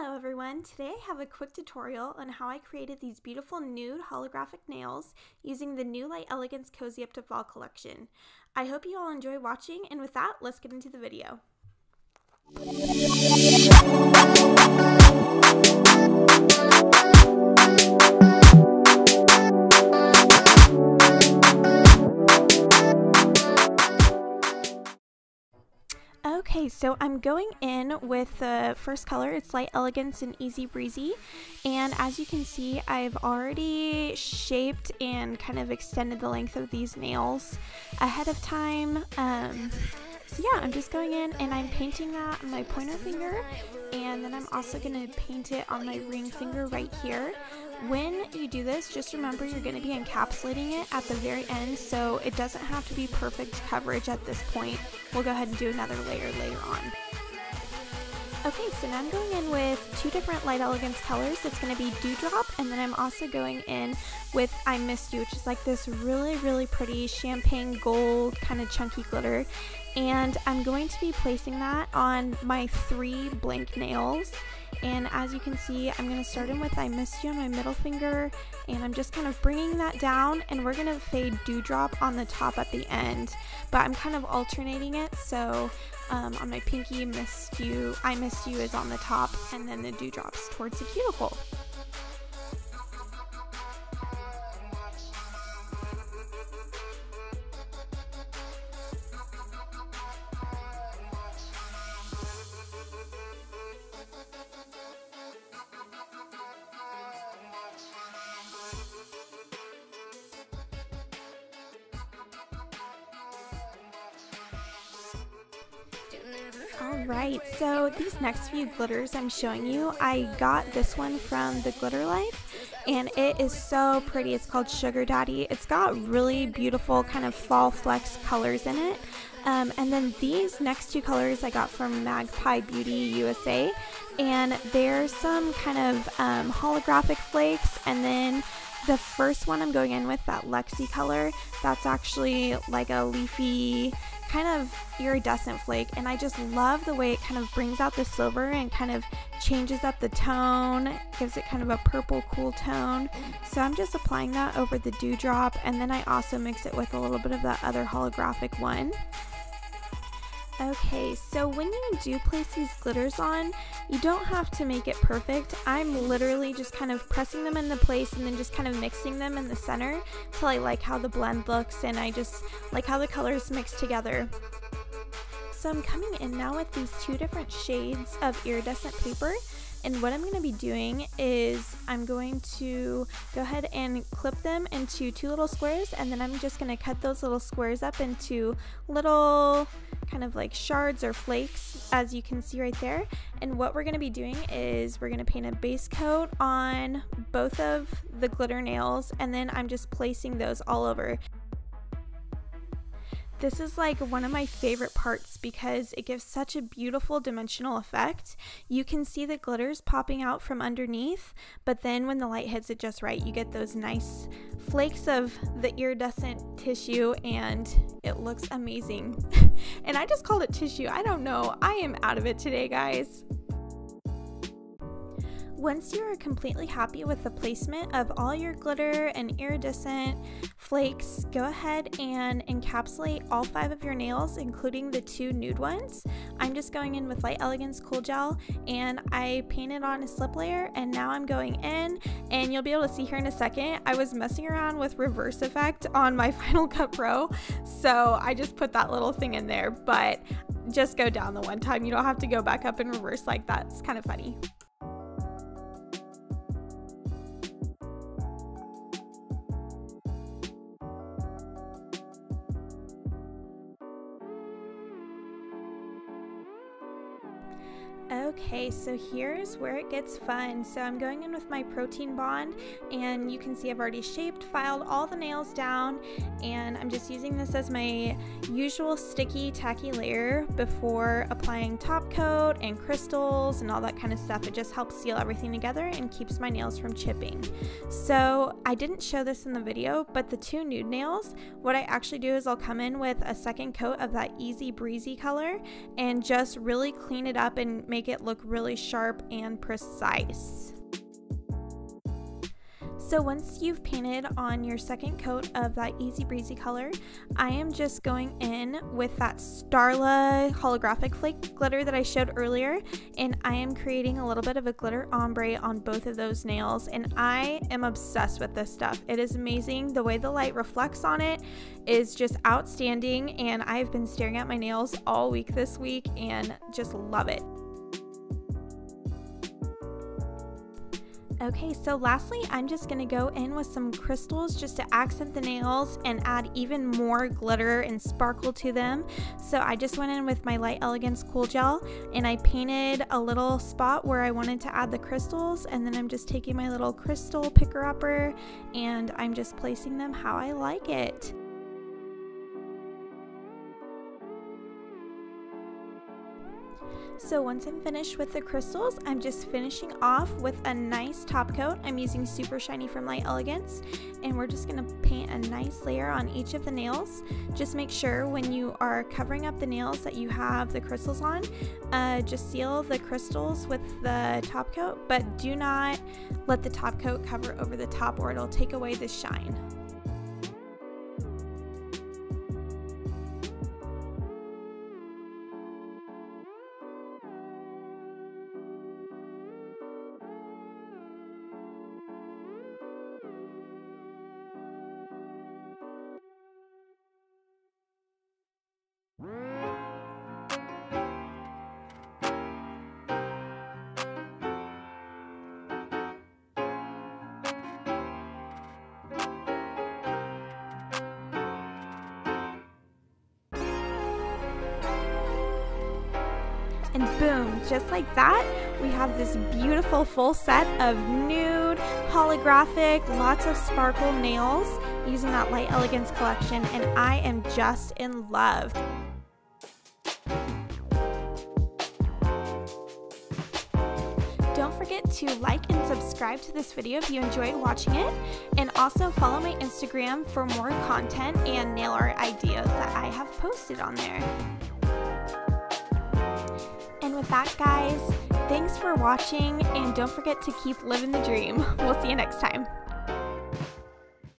Hello everyone, today I have a quick tutorial on how I created these beautiful nude holographic nails using the new Light Elegance Cozy Up to Fall collection. I hope you all enjoy watching, and with that, let's get into the video. Okay, so I'm going in with the first color. It's Light Elegance and Easy Breezy, and as you can see, I've already shaped and kind of extended the length of these nails ahead of time. So yeah, I'm just going in and I'm painting that on my pointer finger, and then I'm also going to paint it on my ring finger right here. When you do this, just remember you're going to be encapsulating it at the very end, so it doesn't have to be perfect coverage at this point. We'll go ahead and do another layer later on. Okay, so now I'm going in with two different Light Elegance colors. It's going to be Dewdrop, and then I'm also going in with I Missed You, which is like this really pretty champagne gold kind of chunky glitter. And I'm going to be placing that on my 3 blank nails. And as you can see, I'm going to start in with I Missed You on my middle finger, and I'm just kind of bringing that down, and we're going to fade Dewdrop on the top at the end, but I'm kind of alternating it. So on my pinky, I Missed You is on the top, and then the Dewdrops towards the cuticle. Alright, so these next few glitters I'm showing you, I got this one from the Glitter Life, and it is so pretty. It's called Sugar Daddy. It's got really beautiful kind of fall flex colors in it. And then these next 2 colors I got from Magpie Beauty USA, and there's some kind of holographic flakes, and then the first one I'm going in with, that LAKEY color, that's actually like a leafy kind of iridescent flake, and I just love the way it kind of brings out the silver and kind of changes up the tone, gives it kind of a purple cool tone. So I'm just applying that over the Dewdrop, and then I also mix it with a little bit of that other holographic one. Okay, so when you do place these glitters on, you don't have to make it perfect. I'm literally just kind of pressing them into place and then just kind of mixing them in the center till I like how the blend looks, and I just like how the colors mix together. So I'm coming in now with these 2 different shades of iridescent paper, and what I'm going to be doing is I'm going to go ahead and clip them into 2 little squares, and then I'm just going to cut those little squares up into little kind of like shards or flakes, as you can see right there. And what we're going to be doing is we're going to paint a base coat on both of the glitter nails, and then I'm just placing those all over. This is like one of my favorite parts because it gives such a beautiful dimensional effect. You can see the glitters popping out from underneath, but then when the light hits it just right, you get those nice flakes of the iridescent tissue, and it looks amazing. And I just called it tissue. I don't know. I am out of it today, guys. Once you're completely happy with the placement of all your glitter and iridescent flakes, go ahead and encapsulate all 5 of your nails, including the 2 nude ones. I'm just going in with Light Elegance Cool Gel, and I painted on a slip layer, and now I'm going in, and you'll be able to see here in a second, I was messing around with reverse effect on my Final Cut Pro, so I just put that little thing in there, but just go down the one time. You don't have to go back up in reverse like that. It's kind of funny. Okay, so here's where it gets fun. So I'm going in with my protein bond, and you can see I've already shaped, filed all the nails down, and I'm just using this as my usual sticky tacky layer before applying top coat and crystals and all that kind of stuff. It just helps seal everything together and keeps my nails from chipping. So I didn't show this in the video, but the 2 nude nails, what I actually do is I'll come in with a second coat of that Easy Breezy color and just really clean it up and make it look really really sharp and precise. So once you've painted on your second coat of that Easy Breezy color, I am just going in with that Starla holographic flake glitter that I showed earlier, and I am creating a little bit of a glitter ombre on both of those nails, and I am obsessed with this stuff. It is amazing. The way the light reflects on it is just outstanding, and I've been staring at my nails all week this week and just love it. Okay, so lastly, I'm just going to go in with some crystals just to accent the nails and add even more glitter and sparkle to them. So I just went in with my Light Elegance Cool Gel and I painted a little spot where I wanted to add the crystals, and then I'm just taking my little crystal picker-upper and I'm just placing them how I like it. So once I'm finished with the crystals, I'm just finishing off with a nice top coat. I'm using Super Shiny from Light Elegance, and we're just going to paint a nice layer on each of the nails. Just make sure when you are covering up the nails that you have the crystals on. Just seal the crystals with the top coat, but do not let the top coat cover over the top or it'll take away the shine. And boom, just like that, we have this beautiful full set of nude, holographic, lots of sparkle nails using that Light Elegance collection, and I am just in love. Don't forget to like and subscribe to this video if you enjoyed watching it, and also follow my Instagram for more content and nail art ideas that I have posted on there. And with that, guys, thanks for watching, and don't forget to keep living the dream. We'll see you next time.